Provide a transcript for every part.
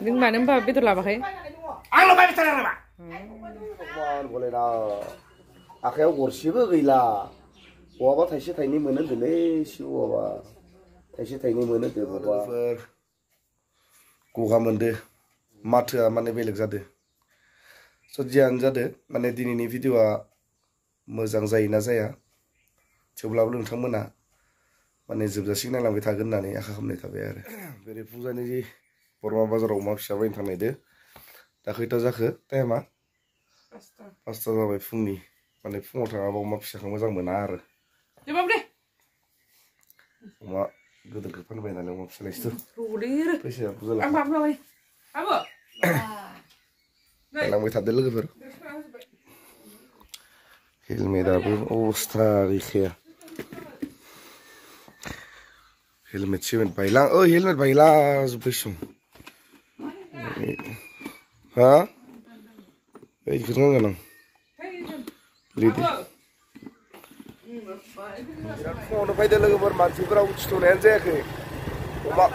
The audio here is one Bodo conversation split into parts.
नों मानो होनबा बेदर लाबाखै? आं लाबाय बेदर लाबा। बोले ना आखायाव गरसेबो गैला। बहाबा थाइसे थाइनै मोनो दोलै सिवाबा थाइसे थाइनै मोनो दे बाबा। गगा मोनदो माथोआ माने बेलेग जादो। जियानो जादो माने दिनैनि भिडिअआ मोजां जायोना जाया थेवब्लाबो नोंथांमोना माने जोबजासिम नायलांबाय थागोन होननानै आसा खालामनाय थाबाय आरो। बेरे फुजानि जि बरमा बाजाराव अमा फिसा बायनो थांनायदो दा खैथा जाखो टाइमा 5ता जाबाय फुंनि माने फुङाव थाङाबा अमा फिसाखौ मोजां मोना आरो। अमा गोदोरखौ फानबाय होननानै अमा फिसा लायसिथ' फैसाया बुरजा लांबाय थादो लोगोफोर। हेलमेटाबो अबस्था गैखाया। हेलमेट सेमेट बायला हेलमेट बायला जोब्बायसं हा ओइखौनो गानगोन आं लिदो बिराद फुङावनो फैदो लोगोफोर मानसिफोरा उथिथ'नायानो जायाखै। अमा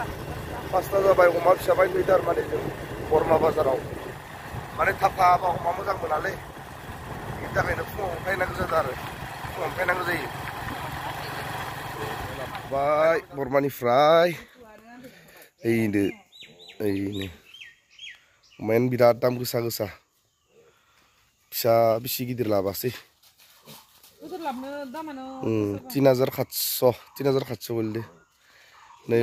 5ता जाबाय अमा फिसा बायनो फैदो आरो माने जों बरमा बाजाराव माने थाब थाङाबा अमा मोजां मोनालै बेनि थाखायनो फुङावनो फैनांगौ जादों आरो फुङावनो फैनांगौ जायो। बाय बरमानिफ्राय ओइनो अमायानो बिराद दाम गोसा गोसा फिसा बेसे गिदिर लाबासै 3,700 गोलैदो नै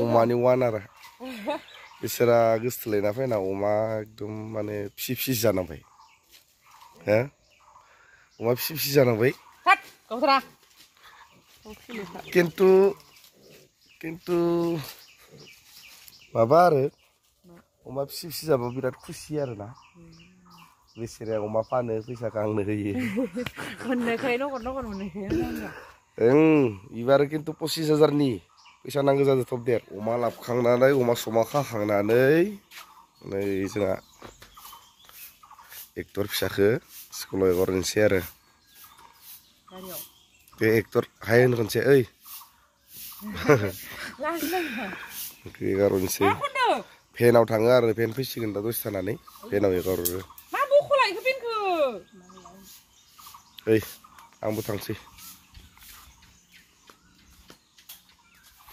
अमानि वान आरो बिसोरा गोसथोलायना फैना अमा एकदम माने फिसि जानांबाय हो अमा फिसि जानांबाय किन्तु माबा आरो अमा फिसि जाबा बिराद खुसि आरोना बेसेरा अमा फानो फैसाखौ आंनो होयो एबार किन्तु 25,000नि फैसा नांगौ जादों थब देर अमा लाबखांनानै अमा समा खाखांनानै नै जोंहा एक्टर फिसाखौ स्कुलाव हगारनोसै आरो बे एक्टर हाय होनो खनसे ओइ एगारनोसै फेनाव थाङो आरो फेन फैसिगोन दा दसे थानानै फेनाव एगारहरो ओइ आंबो थांसै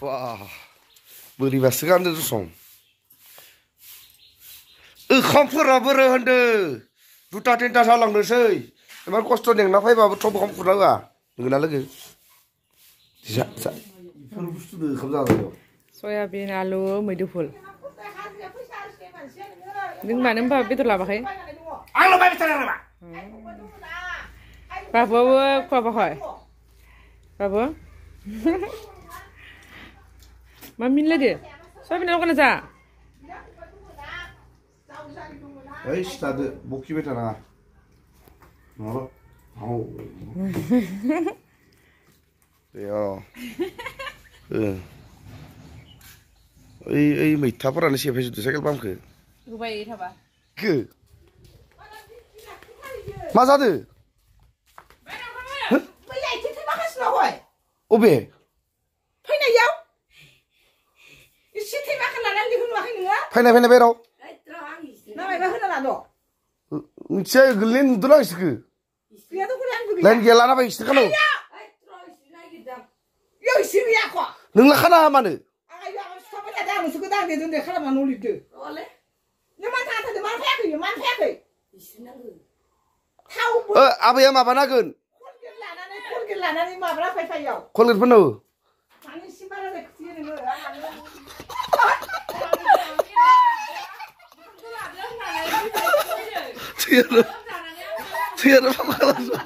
वाह बोरैबासो गानदो दसं ओंखामफोरा बोरो होनदो 2ता 3ता जालांनोसै इमान खस्थ' नेंना फैबाबो थब ओंखाम खुरना होआ नोंगोना लोगो जा बेफोर बुस्थुजों ओंखाम जाजायो सयाबिन आलु मैदुफुल नों मानो होनबा बेदर लाबाखै? आं लाबाय बेदर लाबा। बाबुआबो खुवाबाखै बाबु मा मिनिलायदो सयाबिन लगायना जा ओइ सिथादो बखिबाय थानाङा नङाबा ओइ मैथाफोरानो सेफायजोबदो साइकेल पाम्पखौ होबाय थाबा मा जादो अबे फैनायाव एसे थैमाखौ लानानै दिहुनवाखै नोङो फैनाय बेराव नामायबा होना लाद' मिथिया गोरलै नुदों आं इसोरखो लाइन गैया लाना फै इसोर खानाव नोंला खाना मानो आबैया माबा नांगोन कलगेट फोनो थैयानो माबा खालामो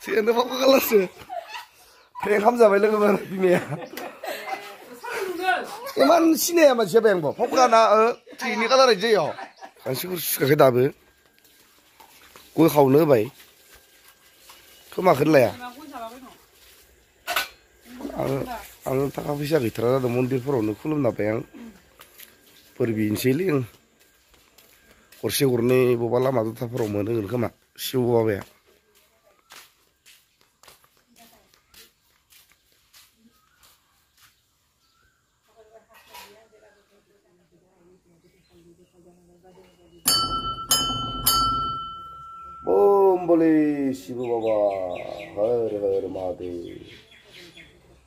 थैयानो माबा खालामसो फेंक खामजाबाय लोगोफोर बिमाया इमान सिनाया मानसिया बेंबो फकाना थैनि कालार जायो मानसिफोर सुखाखै दाबो गय खावनो होबाय खोमाखौनो लाया आं थाखा फैसा गैथारा जादों मन्दिरफोरावनो खुलुमना बाय आं बोर बिनोसैलै गरसे गरनै बबेबा लामा दथाफोराव मोनोगोन खोमा सिबु बाबाया Om Bole Shiva Baba Har Har Mahadev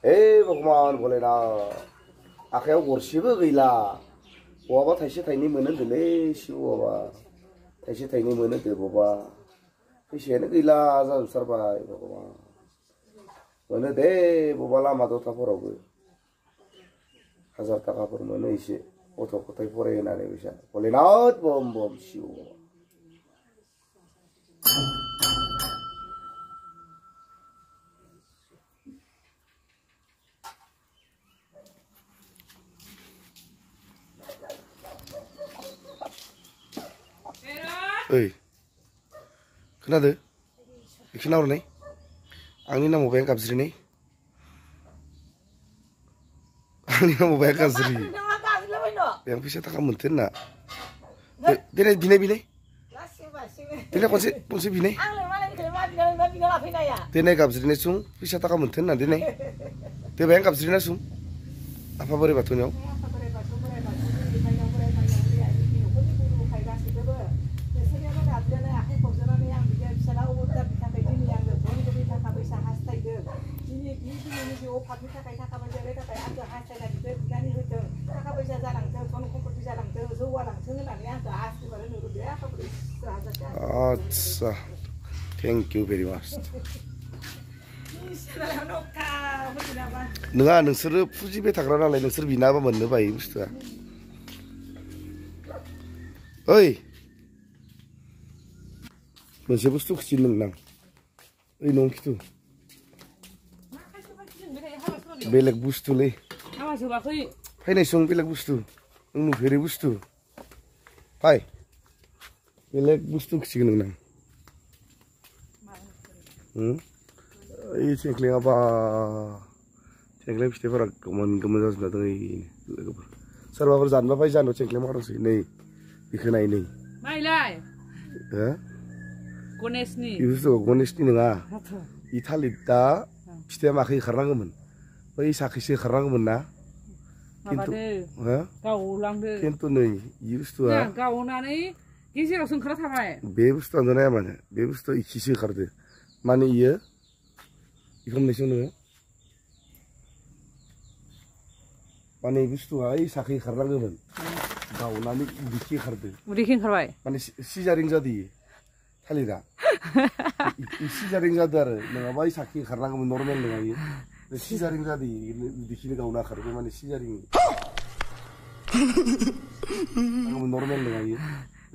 Hey Bhagwan Bholenath Akhayau gorseबो गैला बहाबा थाइसे थाइनै मोनो दोलै शिव बाबा थाइसे थाइनै मोनो दे बाबा फैसायानो गैला जाजोबथारबाय भगवान मोनो दे बबेबा लामा दथाफोरावबो 1000 थाखाफोर मोनो एसे गथ' गथाय फरायहोनानै फैसा भलेनाथ बम बम शिव बाबा Oi, kenapa? Kenapa nih? Angin nama bayang kapsri nih? Angin nama bayang kapsri. Yang bisa tak kamu tenang? Dia bina. Dia konsi bina. Dia naik kapsri nih sung, bisa tak kamu tenang dia nih? Dia bayang kapsri nih sung, apa boleh batunya? Acha, thank you very much. Nggak, nungsur puji betagra nalai nungsur bina apa mana bayi musta. Oi, masih bustu kecil nang. Oi nong kitu. Belek bustu le. Hai nih sung belek bustu. Nung beri bustu. Hai. Belek bustu kecil nang. Ini cengkling apa? Cengkling pasti para kemen jas belakang ini. Serba kerjaan bapak jangan cengkling marah sih. Nih, dikenai nih. Mailai. Hah? Gones nih. Itu gones nih nggak? Italita pasti makai kerang kemen. Bayi sakit sih kerang kemen na. Apa deh? Hah? Kau ulang deh. Kentu nih, itu ya. Kau nani, kisi langsung kerat apa ya? Bebus tuh ada mana? Bebus tuh ikisi kerja. Mana iya? Ikan nasi nih. Mana bebus tuh ay sakit kerang kemen. Kau nani dikki kerja. Dikki kerja. Mana si jaring jadi. Thalida. Si jaring jadi. Nggak bayi sakit kerang kemen normal nggak iya. Si jaring jadi. Dikki kau nak kerja mana si jaring. Kamu normal nggak iya.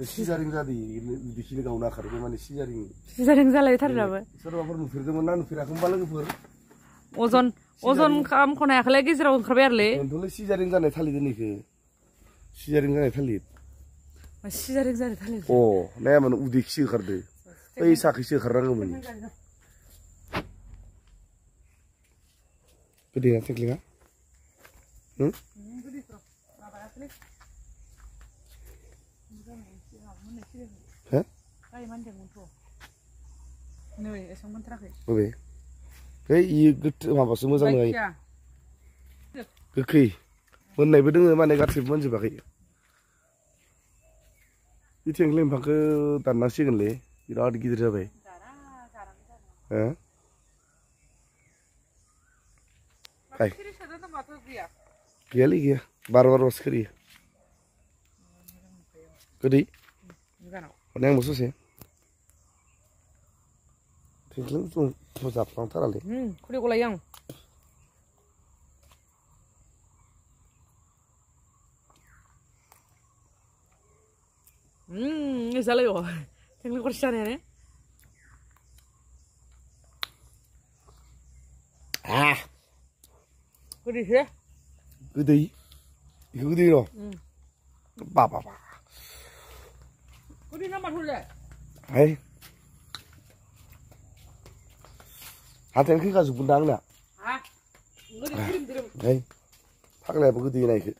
Si jaring jadi. Dikki kau nak kerja mana si jaring. Si jaring jadi thar apa? Serba pernah nufir deh mana nufir aku balik nufir. Ozon kam kona akhlak Israel kerja le. Dulu si jaring jadi thalid nih ke. Si jaring jadi thalid. Si jaring jadi thalid. Oh, nih mana udik si kerja. Bayi sakit si kerang kemen. Gede ya cengkling ah? Hah? Oke. Iya gede apa semua sama lagi. Oke. Mana ibu dengar mana gatip mana coba kaya. Itu cengkling pakai tanah sih kan le. Tidak ada gitu coba. Hah? Hai. Gila lagi ya, baru was kiri. Kedi? Mana yang musuh sih? Tinggal tu macam apa antara le? Kuri kolayang. Ini salah yo. Tinggal kursian ya ne? Ah. Gede sih? Gede, itu gede loh. Papa. Gede nama dulu. Hai. Hati yang kita sebut nang nak. Hah? Gede kirim. Hai. Pakai apa gede naik?